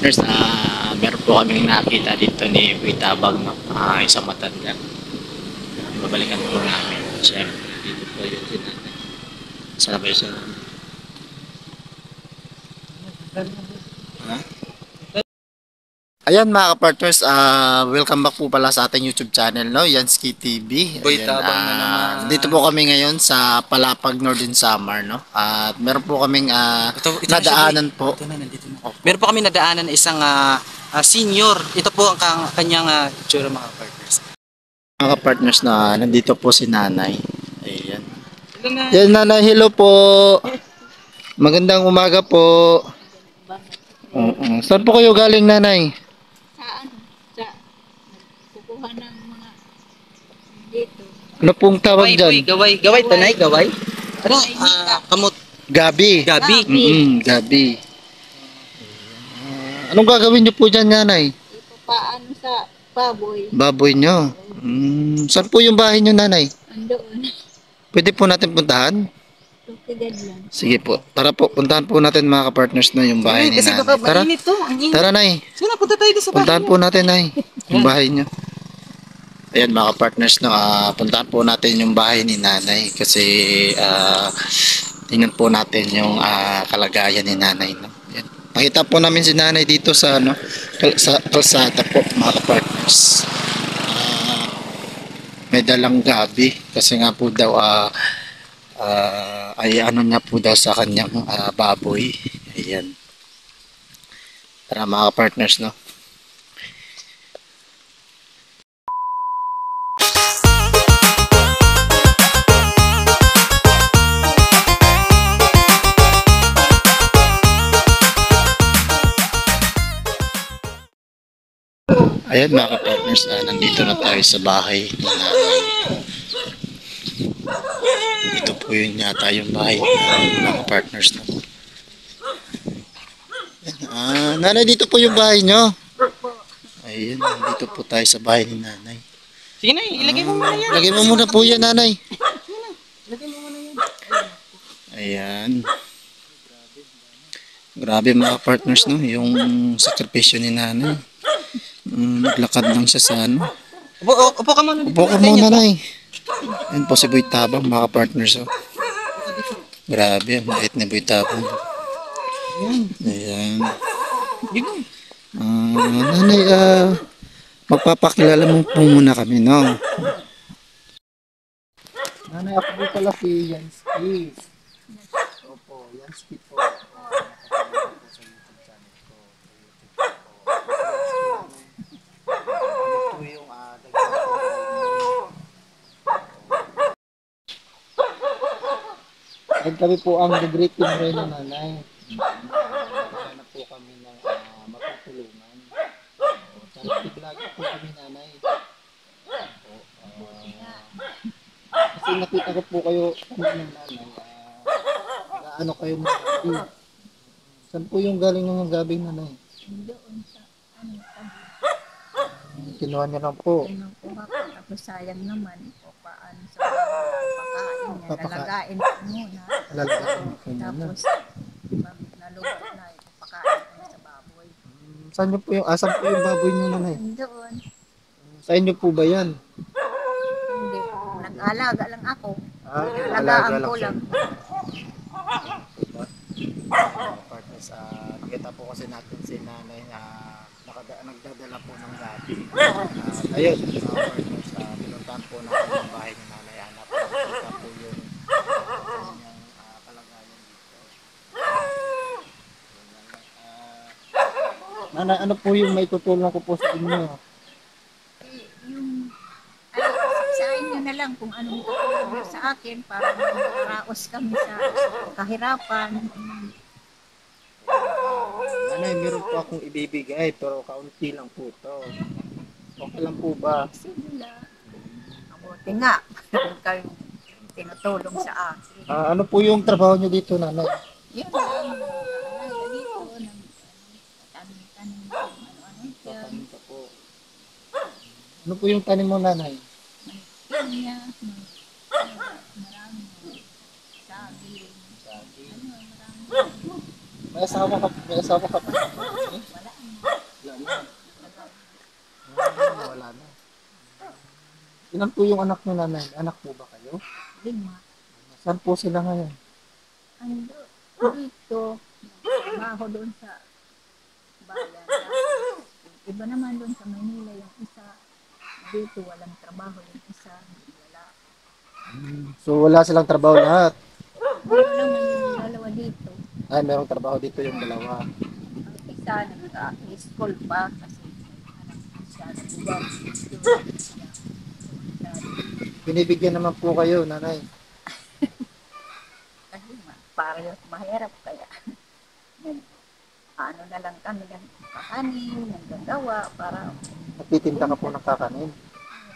partners, meron po kaming nakita dito ni Witabag, no? Isang matanda. Babalikan po namin. Siyempre, dito po yung sinanay. Sana ba yung sinanay? Ha? Ayan mga ka-partners, welcome back po pala sa ating YouTube channel, no? Yansky TV. Boy, Ayan, tabang na naman. dito po kami ngayon sa Palapag Northern Samar, no? At meron po kaming Ito nadaanan po. Ito na, nandito na. Meron po kami nadaanan na isang senior. Ito po ang kanyang itsura mga partners. Mga ka-partners na nandito po si nanay. Ayan. Hello na. Yan nanay, hello po. Magandang umaga po. Saan po kayo galing nanay? Sa kukuha ng mga dito. Ano pong tawag dyan? Gaway, tanay, gaway. Ano? Kamot. Gabi. Gabi. Gabi. Anong gagawin niyo po dyan nanay? Ipapaano sa baboy. Baboy nyo. Saan po yung bahay nyo nanay? Andoon. Pwede po natin puntahan? Tukigad lang. Sige po. Tara po, puntahan po natin mga ka-partners na yung bahay ni Kasi nanay. baka Tara, mainit to. Ang init. tara nay. Sino, punta tayo doon sa bahay. Puntahan po natin nay. Yung bahay nyo. Ayan mga ka-partners, no, puntahan po natin yung bahay ni nanay kasi tingnan po natin yung kalagayan ni nanay. No? Ayan. Nakita po namin si nanay dito sa, ano, sa kalsada po mga ka-partners. May dalang gabi kasi nga po daw ay ano niya po daw sa kanyang baboy. Ayan. Tara mga ka-partners, no. Ayan mga ka-partners, nandito na tayo sa bahay ni nanay. Ito po yun yata yung bahay ni mga ka-partners. No? Nanay, dito po yung bahay nyo. Ayan, dito po tayo sa bahay ni nanay. Sige na, ilagay mo muna yan. Lagay mo muna po yan nanay. Ilagay mo muna yan. Ayan. Grabe mga partners, no? Yung sakripisyo ni nanay. Naglakad lang siya sa ano. Upo ka muna. Upo ka muna, nay. Ayan po si Boy Tabang, mga partners. Oh. Grabe, ang bait ni Boy Tabang. Ayan. Nanay, magpapakilala mo po muna kami, no? Nanay, ako po pala si Yansky. Opo, Yansky po. At kami po ang greeting rin ng nanay. Hanap po kami ng matutulungan. Charity vlog po kami nanay. Kasi nakita ko po kayo ng nanay. Ano kayo mga gabi. Saan po yung galing ng gabi nanay? Doon sa ano tabi. Kinuha niya lang po. Kinukuha ko. Tapos sayang naman po paano sa pagkain niya. Lalagain ko muna. Lalagain ko muna. Tapos pag naluto na ipapakain ko na sa baboy. Saan po yung baboy niyo nanay? Doon. Sa inyo po ba yan? Hindi. Nag-alaga lang ako. Alaga Alagaan ko siya. lang. Partners, nakita po kasi natin si nanay na nagdadala po ng gabi. Ayun, partners, pinuntahan po natin yung bahay ni nanay. Hanap nakita po yung kanyang kalagayan dito. Nanay, ano po yung may tutulong ko po sa inyo? Yung sa inyo na lang kung anong tutulong sa akin para makaraos kami sa kahirapan. Nanay, meron po akong ibibigay pero kaunti lang po to. Okay lang po ba? Sige lang. Mabuti nga. Meron kayong tinutulong sa akin. Ano po yung trabaho nyo dito, nanay? Yun lang. Alaga dito. Tanim-tanim. Ano-ano dyan. Tanim ka po. Ano po yung tanim mo, nanay? Pinya. Marami. Saging. Saging. Ano, marami. Mas may asawa ka pa. Wala na. Wala na. Wala na. Ilan po yung anak niyo, nanay? Anak po ba kayo? 5. Saan po sila ngayon? Ando, dito, trabaho doon sa bayan. Iba naman doon sa Manila yung isa. Dito walang trabaho yung isa. Wala. So wala silang trabaho lahat. Meron naman yung dalawa dito. Ay, merong trabaho dito yung dalawa. Ang isa nag-school pa kasi anak siya nag-work. Binibigyan naman po kayo, nanay. Kasi parehas mahirap kaya ano na lang kami ng kakanin, naggagawa para Nagtitinda ka po ng kakanin.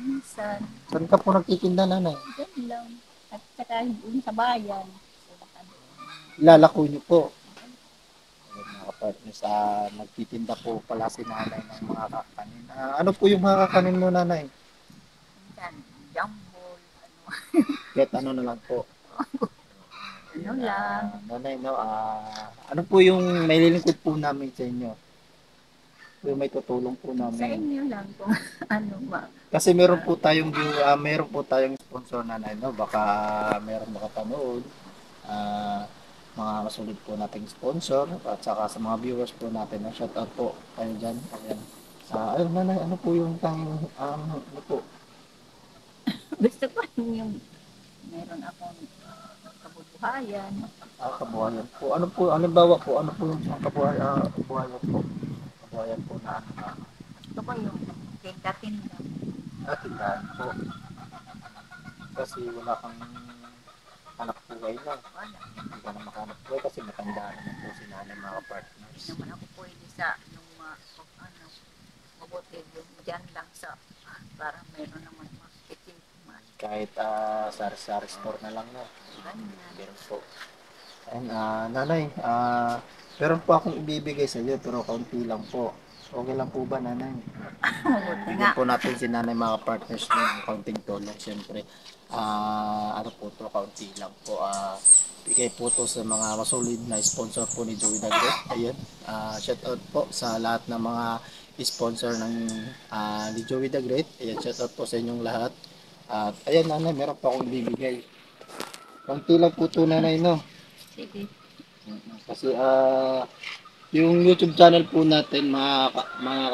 minsan, Saan ka po nagtitinda, nanay? dyan lang. At saka yung sa bayan. Ilalako niyo po. Ayun, mga kapartners, nagtitinda po pala si nanay ng mga kakanin. Ano po yung mga kakanin mo, nanay? Minsan, jambol, Kahit ano na lang po. ano lang. Nanay, no, ano po yung may lilingkod po namin sa inyo? Yung may tutulong po Sa namin. inyo lang kung ano ba. Kasi meron po tayong sponsor, nanay, no? Baka meron makapanood. Mga masulit po nating sponsor at saka sa mga viewers po natin. Shout out po kayo dyan. Ayan. Ayun, nanay, ano po yung ano po? Gusto ko yung meron akong kabubuhayan. Kabuhayan po. Ano po, halimbawa po, ano po yung kabuhayan po? Kabuhayan po na Gusto ko yung tinda-tinda. tindahan po. Kasi wala kang anak buhay na. Wala. Hindi ka na makahanap buhay kasi matanda naman po si nanay, mga partners. Hindi naman ako pwede sa nung ano, mabuti yung dyan lang sa para meron naman marketing. Kahit sa store na lang na. Ganyan. Meron po. Ayun, nanay, meron po akong ibibigay sa iyo pero kaunti lang po. Okay lang po ba, nanay? Mabuti nga. Bigyan po natin si nanay, mga partners ng kaunting tulong. Siyempre, ano po to, kaunti lang po. Bigay po to sa mga masolid na sponsor po ni Joey the Great. Ayun, shout out po sa lahat ng mga sponsor ng ni Joey the Great. Ayan, shout out po sa inyong lahat. At ayan, nanay, meron pa akong ibibigay. Kaunti lang po to, nanay, no? Sige. Kasi yung YouTube channel po natin, mga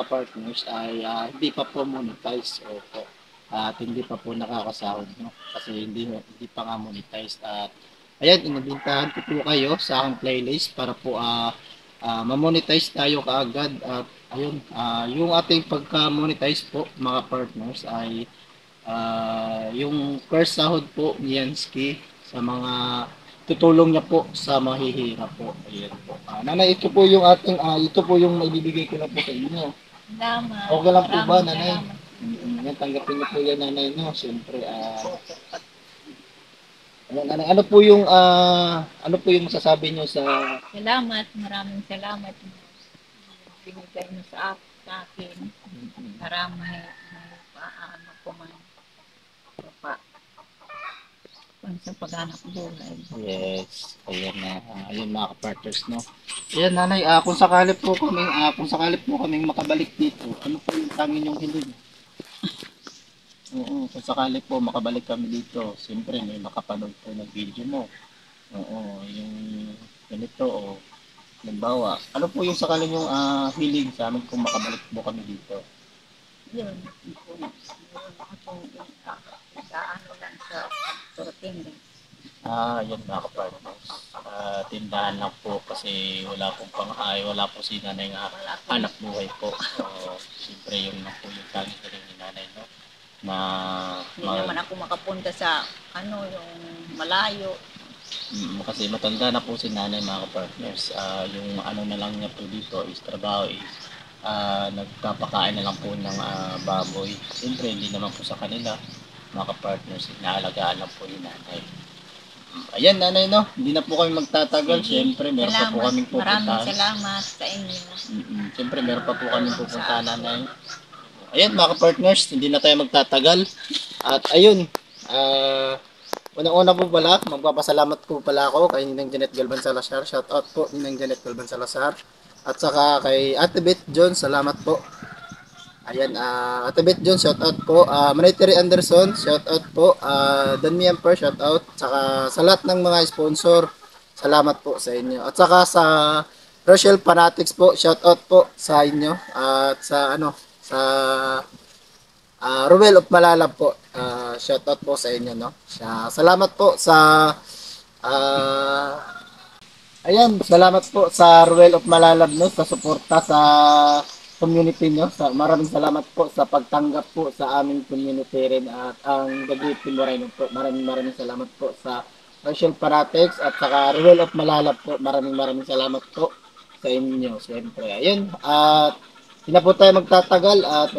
ka-partners, ay hindi pa po monetize. Opo. At hindi pa po nakakasahod, no? Kasi hindi pa nga monetize. At ayan, inibintahan ko po kayo sa aking playlist para po ma-monetize tayo kaagad. At ayun, yung ating pagka-monetize po, mga partners, ay yung first sahod po ni Yansky sa mga tutulong niya po sa mahihirap po. Ayan po. Nanay, ito po yung ito po yung maibibigay ko na po sa inyo. Salamat. Okay lang po ba, Maraming nanay? salamat. Yan, tanggapin niyo po yan, nanay, no? Siyempre, nanay, ano po yung masasabi niyo sa... Salamat. Maraming salamat. Binigay mo sa akin. Para may paano ko man. Pa sa pag-anak buhay. Yes, ayan na, ayun, mga ka-partners, no? Ayan, nanay, kung sakali po kaming makabalik dito, ano po yung tanging yung hiling? Oo, kung sakali po makabalik kami dito, siyempre may makapanood po ng video mo. Oo, yung ganito, o halimbawa, ano po yung sakaling yung hiling sa amin kung makabalik po kami dito? Yun. Meron akong ano lang sa pagturating. Yan, mga ka-partners. Tindahan lang po kasi wala po si nanay nga anak buhay po. So, siyempre yun lang po yung tanging hiling ni nanay, no? Hindi naman ako makapunta sa yung malayo. Kasi matanda na po si nanay, mga ka-partners. Yung ano na lang niya po dito is trabaho is nagpapakain na lang po ng baboy. Siyempre hindi naman po sa kanila, mga ka-partners, inaalagaan lang po ni nanay. Ayan, nanay, no? Hindi na po kami magtatagal. Siyempre, meron pa po kaming pupuntahan. Maraming salamat sa inyo. Siyempre, meron pa po kaming pupuntahan, nanay. Ayan, mga ka-partners, hindi na tayo magtatagal. At ayun, Unang-una po pala, magpapasalamat po pala ako kay Ninang Janet Galvan Salazar. Shout out po Ninang Janet Galvan Salazar. At saka kay Ate Beth John, salamat po. Ayan, Ate Beth John, shout out po. Manitiri Anderson, shout out po. Dan Miamper, shout out. Saka sa lahat ng mga sponsor, salamat po sa inyo. At saka sa Rochelle Fanatics po, shout out po sa inyo. At sa sa Ruel of Malalab po. Shout out po sa inyo, no. Salamat po sa ayan, salamat po sa Ruel of Malalab, no, sa suporta sa community nyo. Maraming salamat po sa pagtanggap po sa aming community rin at ang Dagupan Moreno po. Maraming salamat po sa Rochelle Fanatics at saka Ruel of Malalab po. Maraming salamat po sa inyo, siyempre. Ayun, at hindi na po tayo magtatagal at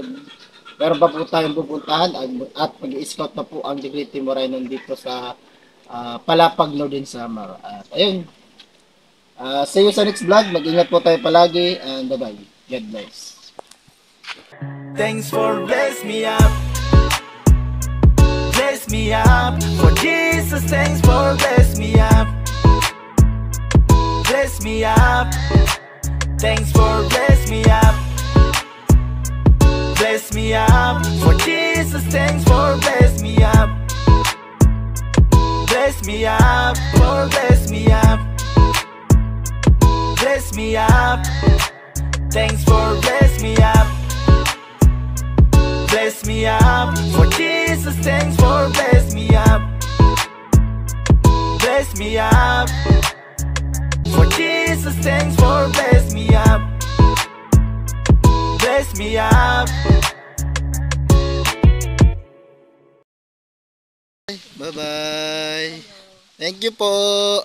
meron pa po tayong pupuntahan at mag-i-scout na po ang Dagupan Moreno dito sa Palapag Northern Samar. At ayun, see you sa next vlog. Mag-ingat po tayo palagi and bye-bye. God bless. Thanks for bless me up. Bless me up. For Jesus, thanks for bless me up. Bless me up. Thanks for bless me up. Bless me up. For Jesus, thanks for bless me up. Bless me up. For bless me up. Bless me up. Thanks for bless me up. Bless me up. For Jesus, thanks for bless me up. Bless me up. For Jesus, thanks for bless me up. Bless me up. Bye-bye. Thank you po.